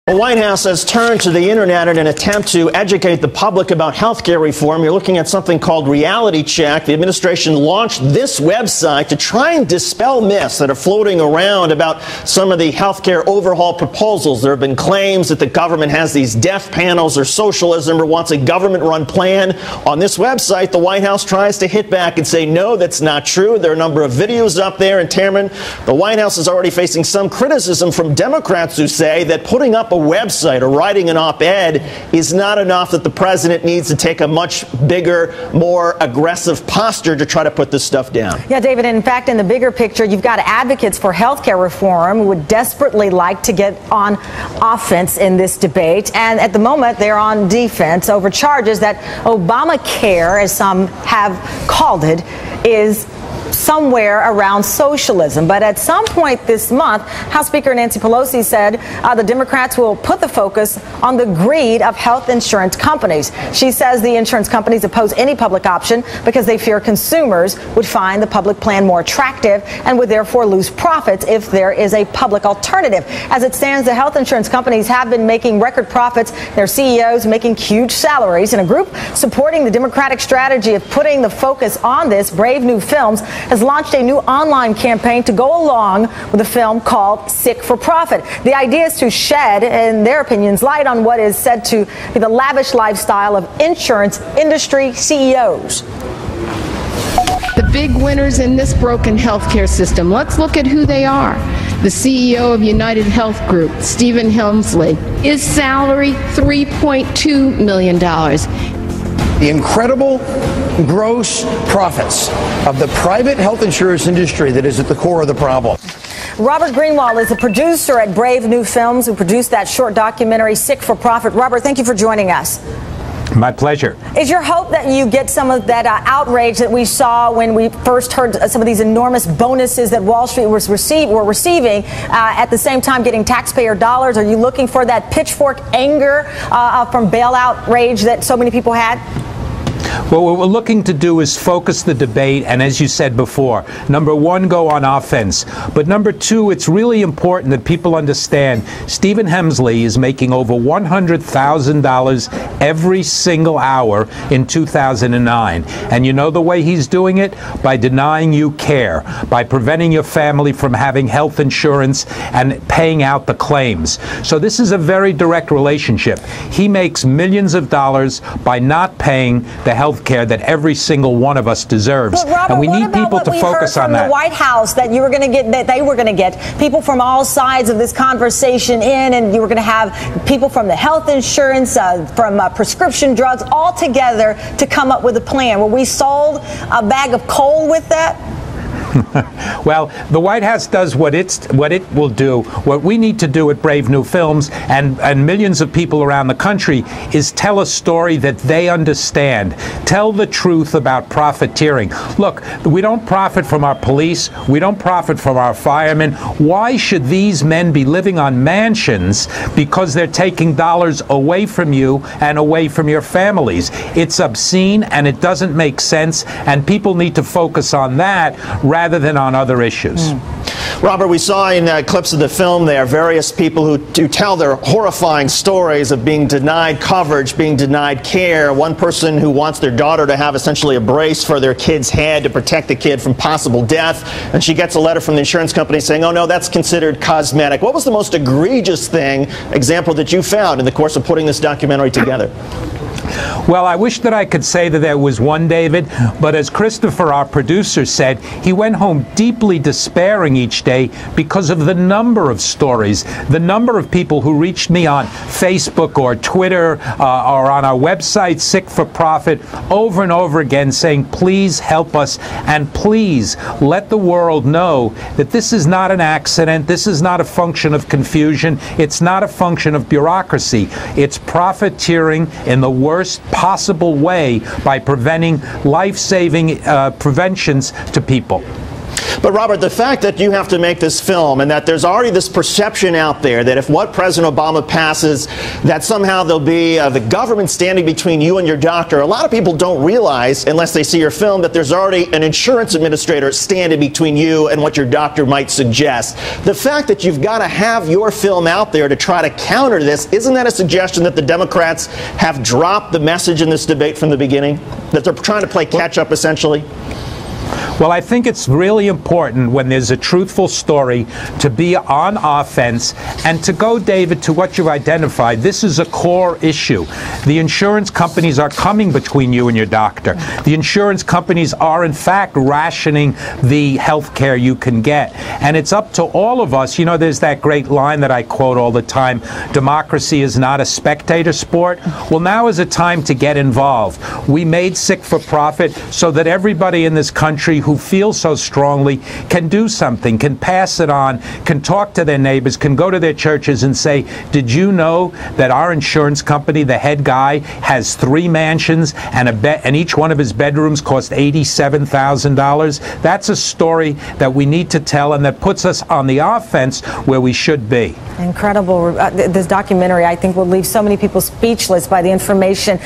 The White House has turned to the internet in an attempt to educate the public about health care reform. You're looking at something called Reality Check. The administration launched this website to try and dispel myths that are floating around about some of the health care overhaul proposals. There have been claims that the government has these death panels or socialism or wants a government-run plan. On this website, the White House tries to hit back and say, no, that's not true. There are a number of videos up there. And, Chairman, the White House is already facing some criticism from Democrats who say that putting up a website or writing an op-ed is not enough, that the president needs to take a much bigger, more aggressive posture to try to put this stuff down. Yeah, David, in fact, in the bigger picture, you've got advocates for health care reform who would desperately like to get on offense in this debate. And at the moment, they're on defense over charges that Obamacare, as some have called it, is somewhere around socialism. But at some point this month, House Speaker Nancy Pelosi said the Democrats will put the focus on the greed of health insurance companies. She says the insurance companies oppose any public option because they fear consumers would find the public plan more attractive and would therefore lose profits if there is a public alternative. As it stands, the health insurance companies have been making record profits, their CEOs making huge salaries. And a group supporting the Democratic strategy of putting the focus on this, Brave New Films, has launched a new online campaign to go along with a film called Sick for Profit. The idea is to shed, in their opinions, light on what is said to be the lavish lifestyle of insurance industry CEOs. The big winners in this broken healthcare system, let's look at who they are. The CEO of United Health Group, Stephen Hemsley, his salary $3.2 million. The incredible gross profits of the private health insurance industry that is at the core of the problem. Robert Greenwald is a producer at Brave New Films who produced that short documentary, Sick for Profit. Robert, thank you for joining us. My pleasure. Is your hope that you get some of that outrage that we saw when we first heard some of these enormous bonuses that Wall Street were receiving at the same time getting taxpayer dollars? Are you looking for that pitchfork anger from bailout rage that so many people had? Well, what we're looking to do is focus the debate, and as you said before, number one, go on offense. But number two, it's really important that people understand Stephen Hemsley is making over $100,000 every single hour in 2009. And you know the way he's doing it? By denying you care, by preventing your family from having health insurance and paying out the claims. So this is a very direct relationship. He makes millions of dollars by not paying the health care that every single one of us deserves. But Robert, and we need people to focus on that. The White House that you were going to get, that they were going to get people from all sides of this conversation in, and you were going to have people from the health insurance, from prescription drugs, all together to come up with a plan. Were we sold a bag of coal with that? Well, the White House does what it will do. What we need to do at Brave New Films and millions of people around the country is tell a story that they understand. Tell the truth about profiteering. Look, we don't profit from our police. We don't profit from our firemen. Why should these men be living on mansions because they're taking dollars away from you and away from your families? It's obscene and it doesn't make sense, and people need to focus on that rather than on other issues. Robert, we saw in clips of the film there various people who tell their horrifying stories of being denied coverage, being denied care. One person who wants their daughter to have essentially a brace for their kid's head to protect the kid from possible death, and she gets a letter from the insurance company saying, oh no, that's considered cosmetic. What was the most egregious example that you found in the course of putting this documentary together? Well, I wish that I could say that there was one, David, but as Christopher, our producer, said, he went home deeply despairing each day because of the number of stories, the number of people who reached me on Facebook or Twitter or on our website, Sick for Profit, over and over again saying, please help us and please let the world know that this is not an accident, this is not a function of confusion, it's not a function of bureaucracy, it's profiteering in the worst possible way by preventing life-saving preventions to people. But Robert, the fact that you have to make this film and that there's already this perception out there that if what President Obama passes, that somehow there'll be the government standing between you and your doctor. A lot of people don't realize, unless they see your film, that there's already an insurance administrator standing between you and what your doctor might suggest. The fact that you've got to have your film out there to try to counter this, isn't that a suggestion that the Democrats have dropped the message in this debate from the beginning? That they're trying to play catch-up, essentially? Well, I think it's really important when there's a truthful story to be on offense and to go, David, to what you've identified. This is a core issue. The insurance companies are coming between you and your doctor. The insurance companies are, in fact, rationing the health care you can get. And it's up to all of us. You know, there's that great line that I quote all the time, democracy is not a spectator sport. Well, now is a time to get involved. We made sick for profit so that everybody in this country who feel so strongly can do something, can pass it on, can talk to their neighbors, can go to their churches and say, did you know that our insurance company, the head guy, has 3 mansions and each one of his bedrooms cost $87,000? That's a story that we need to tell and that puts us on the offense where we should be. Incredible. This documentary, I think, will leave so many people speechless by the information.